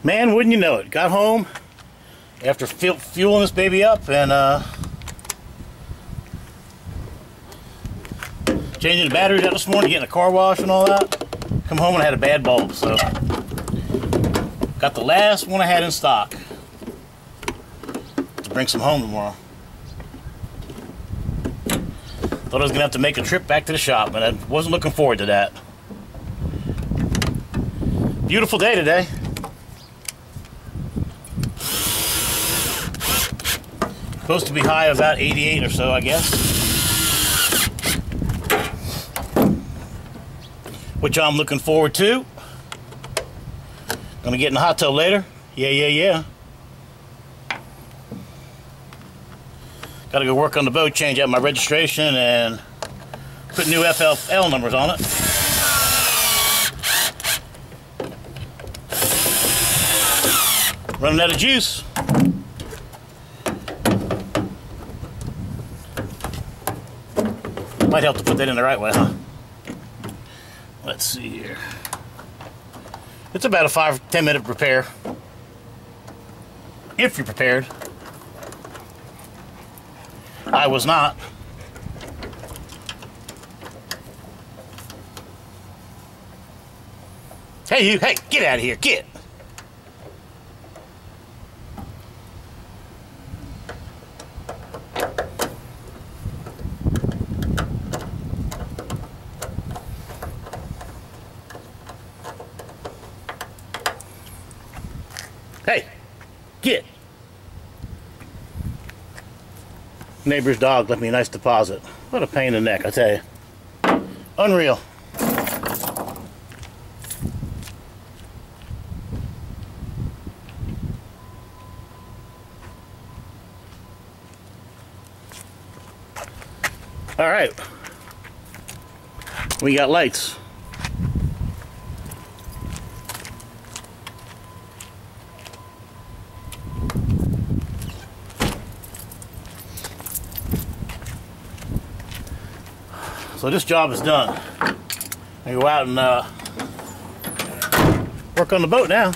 Man, wouldn't you know it? Got home after fueling this baby up and changing the batteries out this morning, getting a car wash and all that. Come home and I had a bad bulb, so got the last one I had in stock to bring some home tomorrow. Thought I was gonna have to make a trip back to the shop, but I wasn't looking forward to that. Beautiful day today. Supposed to be high of about 88 or so, I guess. Which I'm looking forward to. Gonna get in the hot tub later. Yeah. Gotta go work on the boat, change out my registration, and put new FFL numbers on it. Running out of juice. Might help to put that in the right way, huh? Let's see here. It's about a 5-10 minute repair. If you're prepared. I was not. Hey, you, hey, get out of here, get! Hey, get! Neighbor's dog left me a nice deposit. What a pain in the neck, I tell you. Unreal. All right, we got lights. So this job is done. I go out and work on the boat now.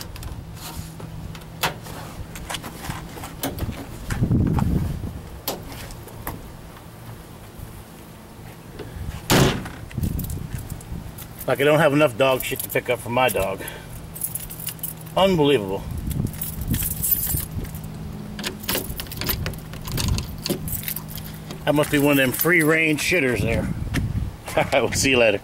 Like I don't have enough dog shit to pick up for my dog. Unbelievable. That must be one of them free range shitters there. Alright, we'll see you later.